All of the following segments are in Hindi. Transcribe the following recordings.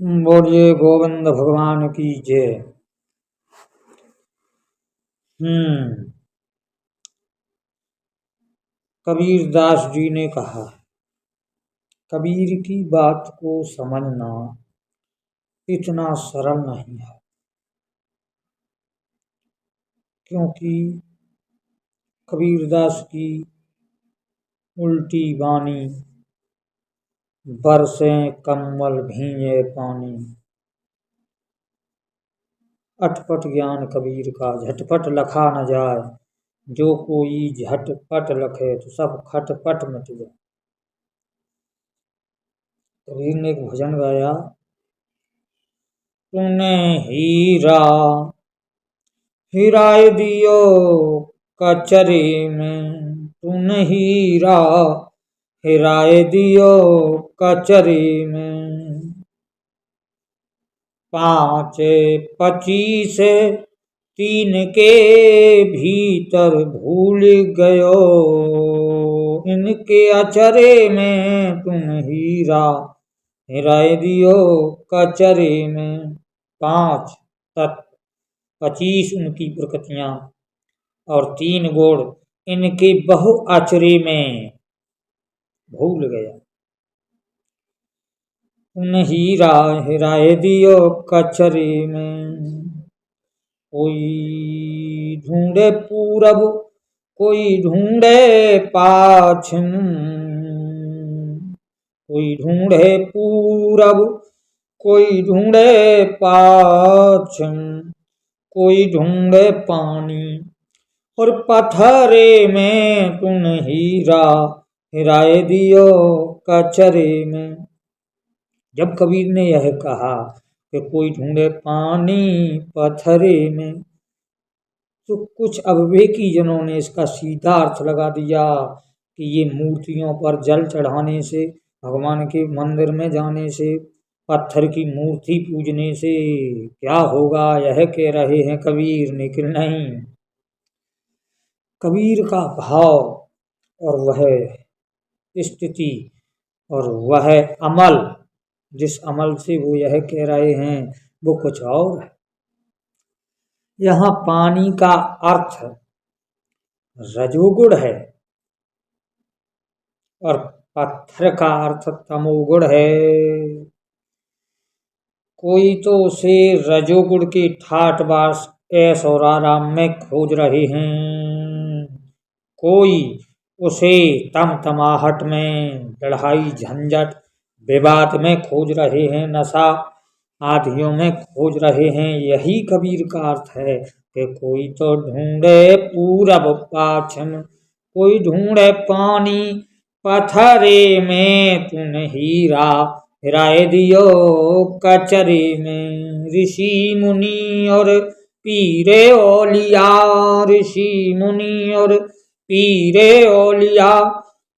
बोलिए गोविंद भगवान की जय। हम्म कबीर दास जी ने कहा, कबीर की बात को समझना इतना सरल नहीं है, क्योंकि कबीरदास की उल्टी बानी बरसें कम्बल भींजे पानी। अटपट ज्ञान कबीर का झटपट लखा न जाए, जो कोई झटपट लखे तो सब खटपट मिट जाए। कबीर ने एक भजन गाया, तूने हीरा हिराए दियो कचरे में, तूने हीरा हिराए दियो कचरे में। 5 25 3 के भीतर भूल गयो, इनके अचरे में तुम हीरा हिराए दियो कचरे में। 5 तत्व 25 उनकी प्रकृतियां और 3 गुण इनके बहु आचरे में भूल गया। तुम हीरा हिराए दियो कचरे में। कोई ढूंढे पूरब कोई ढूंढे पाछम, कोई ढूंढे पूरब कोई ढूंढे पाछम, कोई ढूंढे पानी और पत्थरे में तुम हीरा हिराए दियो कचरे में। जब कबीर ने यह कहा कि कोई ढूंढे पानी पत्थरे में, तो कुछ अविवेकी जनों ने इसका सीधा अर्थ लगा दिया कि ये मूर्तियों पर जल चढ़ाने से, भगवान के मंदिर में जाने से, पत्थर की मूर्ति पूजने से क्या होगा, यह कह रहे हैं कबीर ने कि नहीं। कबीर का भाव और वह स्थिति और वह अमल, जिस अमल से वो यह कह रहे हैं, वो कुछ और है। यहाँ पानी का अर्थ रजोगुण है और पत्थर का अर्थ तमोगुण है। कोई तो उसे रजोगुण की ठाट बास ऐश और आराम में खोज रहे हैं, कोई उसे तमतमाहट में, लड़ाई झंझट विवाद में खोज रहे हैं, नशा आदियों में खोज रहे हैं। यही कबीर का अर्थ है कि कोई तो ढूंढे पूरब पाछम, कोई ढूंढे पानी पत्थरे में, तुम हीरा हिराए दियो कचरे में। ऋषि मुनि और पीरे ओलिया, ऋषि मुनि और पीरे ओलिया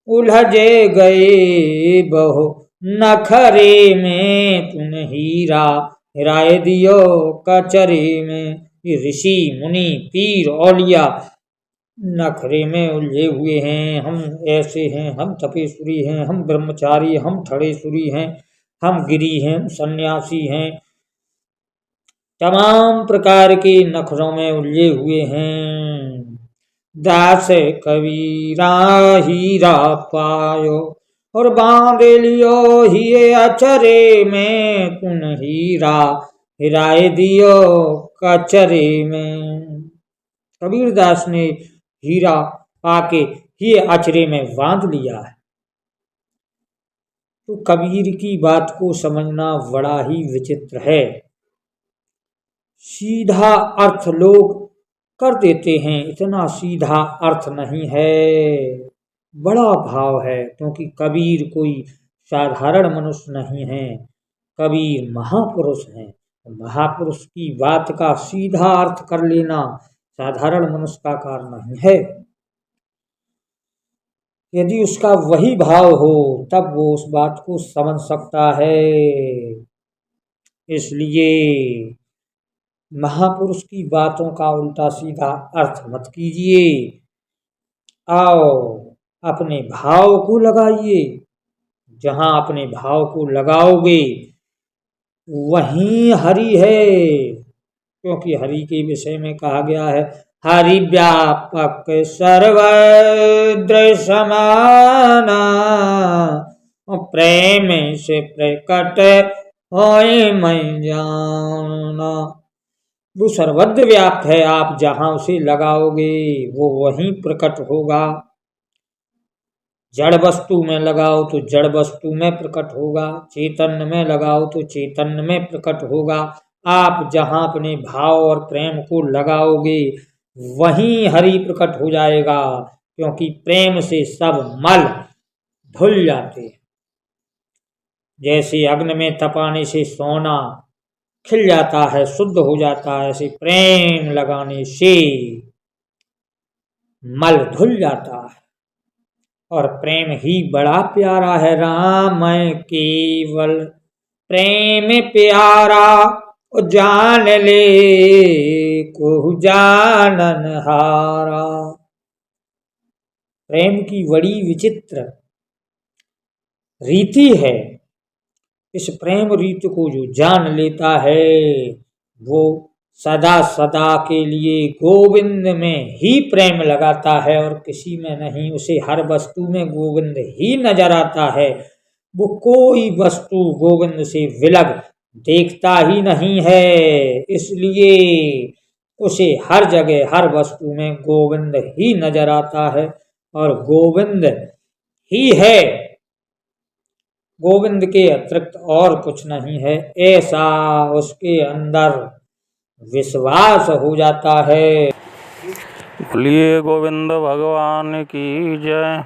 उलझे गए बहु नखरे में, तुम हीरा हिराए दियो कचरे में। ये ऋषि मुनि पीर औलिया नखरे में उलझे हुए हैं। हम ऐसे हैं, हम तपेश्वरी हैं, हम ब्रह्मचारी, हम ठड़ेश्वरी हैं, हम गिरी हैं, सन्यासी हैं, तमाम प्रकार के नखरों में उलझे हुए हैं। दास कबीरा हीरा पायो और बांध लियो हिये अचरे में, तुम हीरा हिराए दियो कचरे में। कबीरदास ने हीरा पाके ये अचरे में बांध लिया है। तो कबीर की बात को समझना बड़ा ही विचित्र है। सीधा अर्थ लोग कर देते हैं, इतना सीधा अर्थ नहीं है, बड़ा भाव है। क्योंकि कबीर कोई साधारण मनुष्य नहीं है, कबीर महापुरुष हैं। महापुरुष की बात का सीधा अर्थ कर लेना साधारण मनुष्य का कार्य नहीं है। यदि उसका वही भाव हो तब वो उस बात को समझ सकता है। इसलिए महापुरुष की बातों का उल्टा सीधा अर्थ मत कीजिए, आओ अपने भाव को लगाइए। जहां अपने भाव को लगाओगे वहीं हरि है, क्योंकि हरि के विषय में कहा गया है हरि व्यापक सर्वत्र समाना, प्रेम से प्रकट होए मैं जाना। वो सर्वत्र व्याप्त है, आप जहां उसे लगाओगे वो वहीं प्रकट होगा। जड़ वस्तु में लगाओ तो जड़ वस्तु में प्रकट होगा, चैतन्य में लगाओ तो चैतन्य में प्रकट होगा। आप जहां अपने भाव और प्रेम को लगाओगे वहीं हरि प्रकट हो जाएगा, क्योंकि प्रेम से सब मल धुल जाते हैं। जैसे अग्नि में तपाने से सोना खिल जाता है, शुद्ध हो जाता है, ऐसे प्रेम लगाने से मल धुल जाता है। और प्रेम ही बड़ा प्यारा है, राम केवल प्रेम प्यारा, जान ले को जानन हारा। प्रेम की बड़ी विचित्र रीति है। इस प्रेम रीति को जो जान लेता है वो सदा सदा के लिए गोविंद में ही प्रेम लगाता है और किसी में नहीं। उसे हर वस्तु में गोविंद ही नजर आता है। वो कोई वस्तु गोविंद से विलग देखता ही नहीं है, इसलिए उसे हर जगह हर वस्तु में गोविंद ही नजर आता है और गोविंद ही है। गोविंद के अतिरिक्त और कुछ नहीं है, ऐसा उसके अंदर विश्वास हो जाता है। बोलिए गोविंद भगवान की जय।